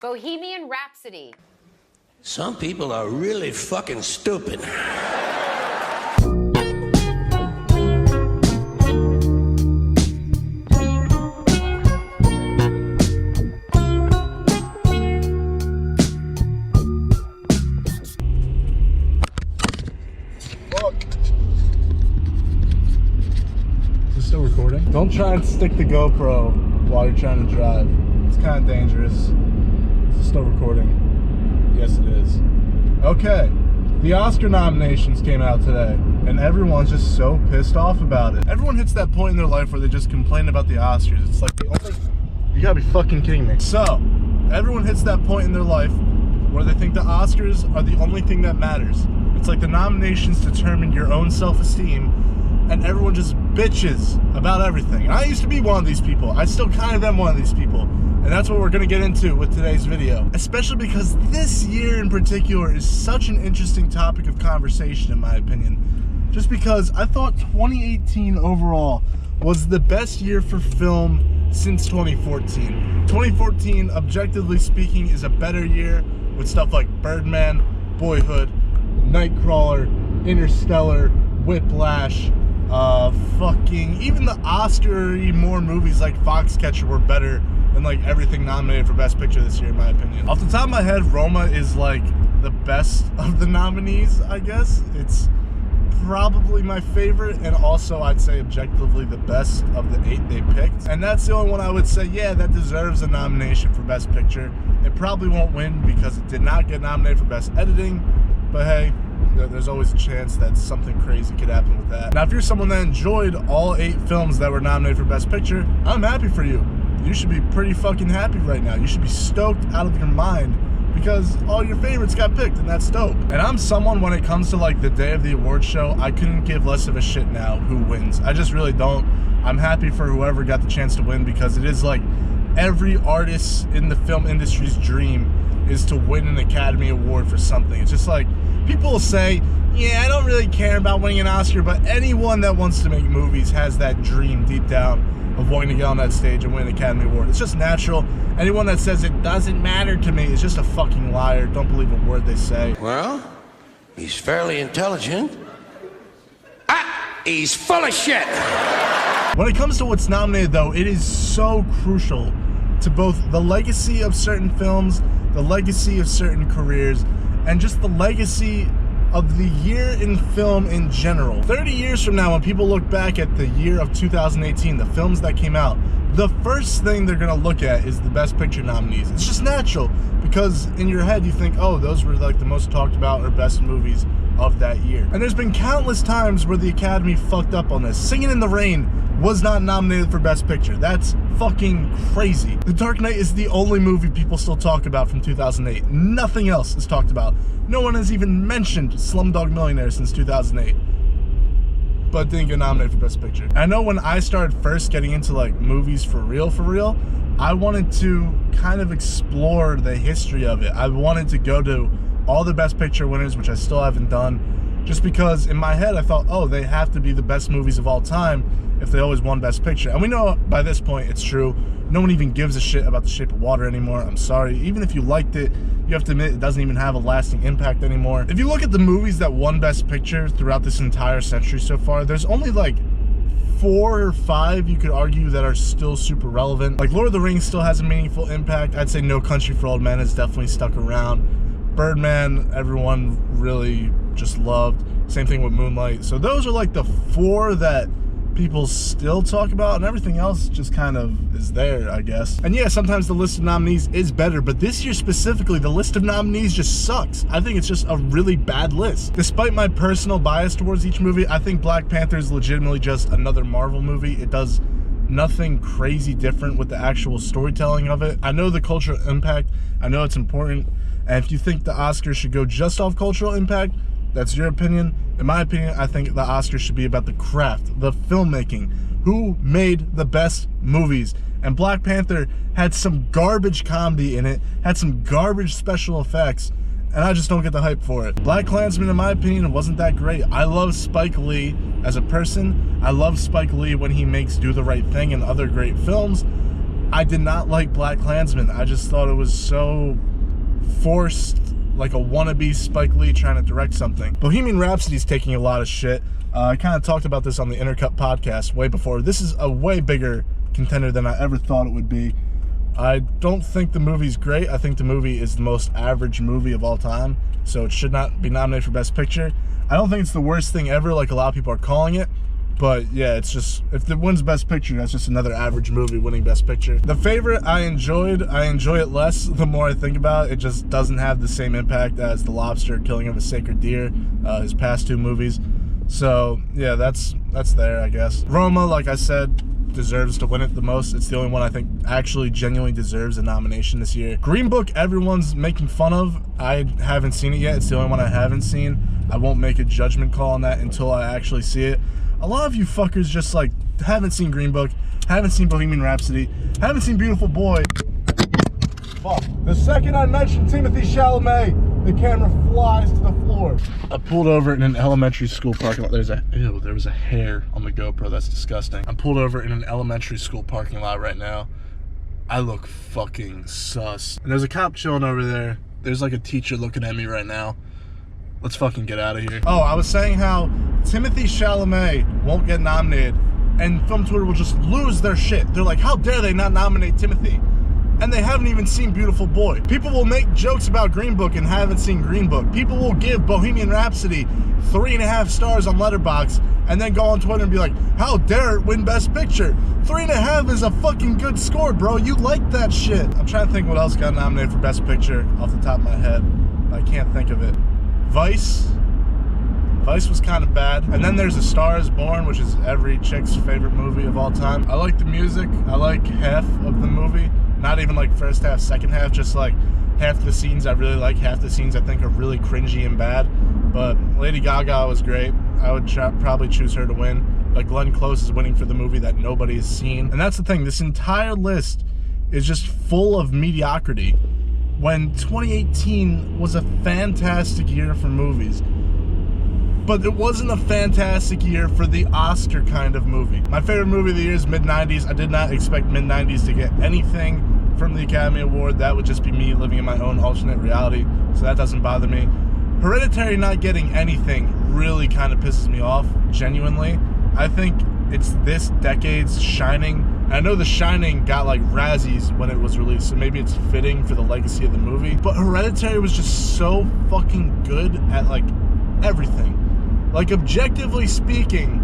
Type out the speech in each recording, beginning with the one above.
Bohemian Rhapsody. Some people are really fucking stupid. Still recording? Don't try and stick the GoPro while you're trying to drive. It's kind of dangerous. Is it still recording? Yes, it is. Okay, the Oscar nominations came out today, and everyone's just so pissed off about it. Everyone hits that point in their life where they just complain about the Oscars. It's like the only... You gotta be fucking kidding me. So, everyone hits that point in their life where they think the Oscars are the only thing that matters. It's like the nominations determine your own self-esteem, and everyone just bitches about everything. And I used to be one of these people. I still kind of am one of these people. And that's what we're gonna get into with today's video. Especially because this year in particular is such an interesting topic of conversation in my opinion. Just because I thought 2018 overall was the best year for film since 2014. 2014, objectively speaking, is a better year with stuff like Birdman, Boyhood, Nightcrawler, Interstellar, Whiplash, even the Oscar-y more movies like Foxcatcher were better than like everything nominated for Best Picture this year, in my opinion. Off the top of my head, Roma is like the best of the nominees, I guess. It's probably my favorite, and also I'd say objectively the best of the 8 they picked. And that's the only one I would say, yeah, that deserves a nomination for Best Picture. It probably won't win because it did not get nominated for Best Editing, but hey, there's always a chance that something crazy could happen with that. Now, if you're someone that enjoyed all 8 films that were nominated for Best Picture, I'm happy for you. You should be pretty fucking happy right now. You should be stoked out of your mind because all your favorites got picked, and that's dope. And I'm someone, when it comes to like the day of the award show, I couldn't give less of a shit now who wins. I just really don't. I'm happy for whoever got the chance to win because it is like every artist in the film industry's dream is to win an Academy Award for something. It's just like, people will say, yeah, I don't really care about winning an Oscar, but anyone that wants to make movies has that dream deep down of wanting to get on that stage and win an Academy Award. It's just natural. Anyone that says it doesn't matter to me is just a fucking liar. Don't believe a word they say. Well, he's fairly intelligent. He's full of shit. When it comes to what's nominated, though, it is so crucial to both the legacy of certain films, the legacy of certain careers, and just the legacy of the year in film in general. 30 years from now, when people look back at the year of 2018, the films that came out, the first thing they're gonna look at is the Best Picture nominees. It's just natural, because in your head you think, oh, those were like the most talked about or best movies of that year. And there's been countless times where the Academy fucked up on this. Singing in the Rain was not nominated for Best Picture. That's fucking crazy. The Dark Knight is the only movie people still talk about from 2008. Nothing else is talked about. No one has even mentioned Slumdog Millionaire since 2008. But didn't get nominated for Best Picture. I know when I started first getting into like movies for real, I wanted to kind of explore the history of it. I wanted to go to all the Best Picture winners, which I still haven't done, just because in my head I thought, oh, they have to be the best movies of all time if they always won Best Picture. And we know by this point it's true. No one even gives a shit about The Shape of Water anymore. I'm sorry. Even if you liked it, you have to admit it doesn't even have a lasting impact anymore. If you look at the movies that won Best Picture throughout this entire century so far, there's only like 4 or 5 you could argue that are still super relevant. Like Lord of the Rings still has a meaningful impact. I'd say No Country for Old Men has definitely stuck around. Birdman, everyone really just loved. Same thing with Moonlight. So those are like the 4 that people still talk about, and everything else just kind of is there, I guess. And yeah, sometimes the list of nominees is better, but this year specifically, the list of nominees just sucks. I think it's just a really bad list. Despite my personal bias towards each movie, I think Black Panther is legitimately just another Marvel movie. It does nothing crazy different with the actual storytelling of it. I know the cultural impact, I know it's important, and if you think the Oscars should go just off cultural impact, that's your opinion. In my opinion, I think the Oscars should be about the craft, the filmmaking, who made the best movies. And Black Panther had some garbage comedy in it, had some garbage special effects, and I just don't get the hype for it. BlacKkKlansman, in my opinion, wasn't that great. I love Spike Lee as a person. I love Spike Lee when he makes Do the Right Thing and other great films. I did not like BlacKkKlansman. I just thought it was so forced, like a wannabe Spike Lee trying to direct something. Bohemian Rhapsody's taking a lot of shit. I kind of talked about this on the Intercut podcast way before. This is a way bigger contender than I ever thought it would be. I don't think the movie's great. I think the movie is the most average movie of all time, so it should not be nominated for Best Picture. I don't think it's the worst thing ever, like a lot of people are calling it. But yeah, it's just, if it wins Best Picture, that's just another average movie winning Best Picture. The Favorite, I enjoy it less the more I think about it. It just doesn't have the same impact as The Lobster, Killing of a Sacred Deer, his past two movies. So yeah, that's there, I guess. Roma, like I said, deserves to win it the most. It's the only one I think actually genuinely deserves a nomination this year. Green Book, everyone's making fun of. I haven't seen it yet. It's the only one I haven't seen. I won't make a judgment call on that until I actually see it. A lot of you fuckers just like haven't seen Green Book, haven't seen Bohemian Rhapsody, haven't seen Beautiful Boy. Fuck. The second I mention Timothée Chalamet, the camera flies to the floor. I pulled over in an elementary school parking lot. There was a hair on the GoPro. That's disgusting. I'm pulled over in an elementary school parking lot right now. I look fucking sus. And there's a cop chilling over there. There's like a teacher looking at me right now. Let's fucking get out of here. Oh, I was saying how Timothée Chalamet won't get nominated and film Twitter will just lose their shit. They're like, how dare they not nominate Timothy? And they haven't even seen Beautiful Boy. People will make jokes about Green Book and haven't seen Green Book. People will give Bohemian Rhapsody 3.5 stars on Letterboxd and then go on Twitter and be like, how dare it win Best Picture? 3.5 is a fucking good score, bro. You like that shit. I'm trying to think what else got nominated for Best Picture off the top of my head. I can't think of it. Vice was kind of bad. And then there's A Star Is Born, which is every chick's favorite movie of all time. I like the music. I like half of the movie. Not even like first half, second half, just like half the scenes I really like, half the scenes I think are really cringy and bad. But Lady Gaga was great. I would probably choose her to win. But Glenn Close is winning for the movie that nobody has seen. And that's the thing, this entire list is just full of mediocrity. When 2018 was a fantastic year for movies, but it wasn't a fantastic year for the Oscar kind of movie. My favorite movie of the year is mid-90s. I did not expect mid-90s to get anything from the Academy Award. That would just be me living in my own alternate reality, so that doesn't bother me. Hereditary not getting anything really kind of pisses me off, genuinely. I think it's this decade's Shining. I know The Shining got like Razzies when it was released, so maybe it's fitting for the legacy of the movie. But Hereditary was just so fucking good at like everything. Like objectively speaking,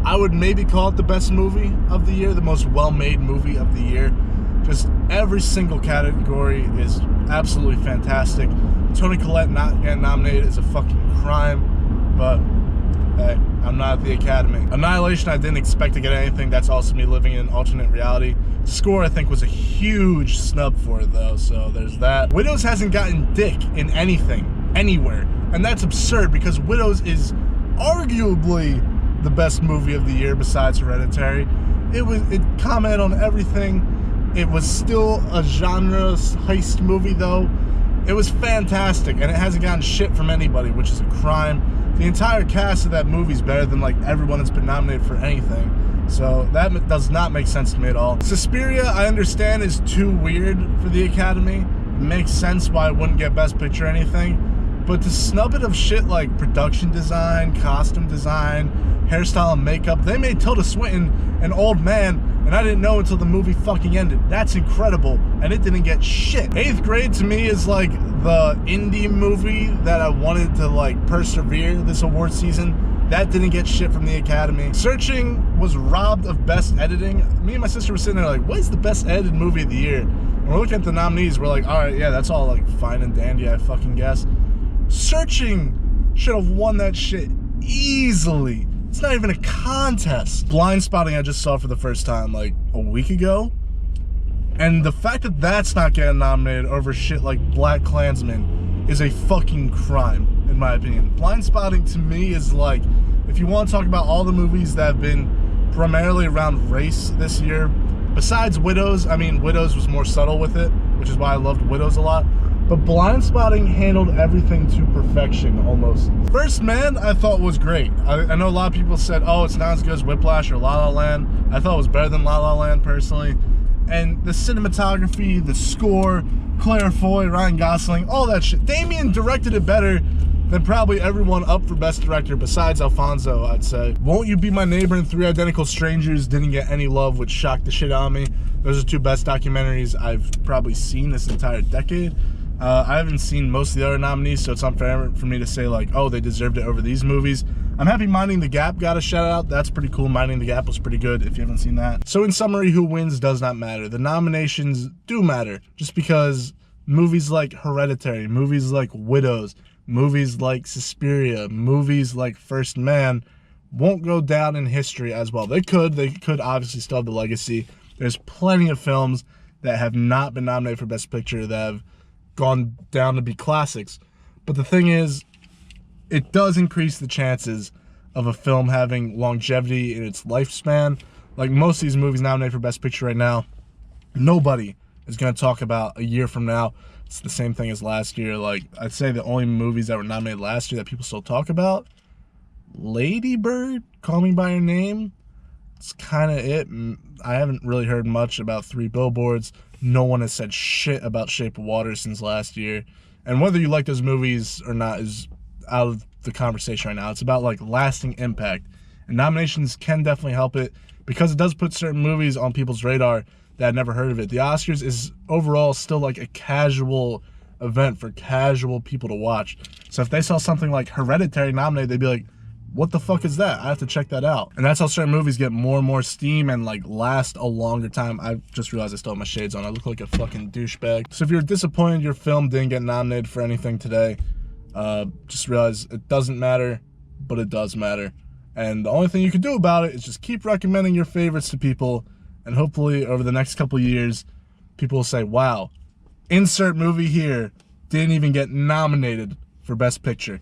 I would maybe call it the best movie of the year, the most well-made movie of the year. Just every single category is absolutely fantastic. Toni Collette not getting nominated is a fucking crime, but hey, I'm not at the Academy. Annihilation, I didn't expect to get anything. That's also me living in an alternate reality. Score, I think, was a huge snub for it, though, so there's that. Widows hasn't gotten dick in anything, anywhere. And that's absurd, because Widows is arguably the best movie of the year besides Hereditary. It commented on everything. It was still a genre heist movie, though. It was fantastic, and it hasn't gotten shit from anybody, which is a crime. The entire cast of that movie is better than like everyone that's been nominated for anything. So that does not make sense to me at all. Suspiria, I understand, is too weird for the Academy. It makes sense why it wouldn't get Best Picture or anything. But to snub it of shit like production design, costume design, hairstyle and makeup, they made Tilda Swinton an old man, and I didn't know until the movie fucking ended. That's incredible, and it didn't get shit. 8th Grade to me is like the indie movie that I wanted to like persevere this award season. That didn't get shit from the Academy. Searching was robbed of best editing. Me and my sister were sitting there like, what is the best edited movie of the year? And we're looking at the nominees, we're like, alright, yeah, that's all like fine and dandy, I fucking guess. Searching should have won that shit easily. It's not even a contest. Blind Spotting I just saw for the first time like a week ago. And the fact that that's not getting nominated over shit like BlacKkKlansman is a fucking crime, in my opinion. Blind Spotting to me is like, if you want to talk about all the movies that have been primarily around race this year, besides Widows, I mean, Widows was more subtle with it, which is why I loved Widows a lot. But Blind Spotting handled everything to perfection, almost. First Man, I thought was great. I know a lot of people said, oh, it's not as good as Whiplash or La La Land. I thought it was better than La La Land, personally. And the cinematography, the score, Claire Foy, Ryan Gosling, all that shit. Damien directed it better than probably everyone up for Best Director besides Alfonso, I'd say. Won't You Be My Neighbor and Three Identical Strangers didn't get any love, which shocked the shit out of me. Those are two best documentaries I've probably seen this entire decade. I haven't seen most of the other nominees, so it's unfair for me to say, like, oh, they deserved it over these movies. I'm happy Minding the Gap got a shout out. That's pretty cool. Minding the Gap was pretty good if you haven't seen that. So in summary, who wins does not matter. The nominations do matter, just because movies like Hereditary, movies like Widows, movies like Suspiria, movies like First Man won't go down in history as well. They could obviously still have the legacy. There's plenty of films that have not been nominated for Best Picture that have gone down to be classics. But the thing is, it does increase the chances of a film having longevity in its lifespan. Like most of these movies nominated for Best Picture right now, nobody is going to talk about a year from now. It's the same thing as last year. Like, I'd say the only movies that were nominated last year that people still talk about, Lady Bird, Call Me By Your Name, it's kind of it. I haven't really heard much about Three Billboards. No one has said shit about Shape of Water since last year. And whether you like those movies or not is out of the conversation right now. It's about, like, lasting impact. And nominations can definitely help it because it does put certain movies on people's radar that had never heard of it. The Oscars is overall still like a casual event for casual people to watch. So if they saw something like Hereditary nominated, they'd be like, what the fuck is that? I have to check that out. And that's how certain movies get more and more steam and, like, last a longer time. I just realized I still have my shades on. I look like a fucking douchebag. So if you're disappointed your film didn't get nominated for anything today, just realize it doesn't matter, but it does matter. And the only thing you can do about it is just keep recommending your favorites to people, and hopefully over the next couple years, people will say, wow, insert movie here didn't even get nominated for Best Picture.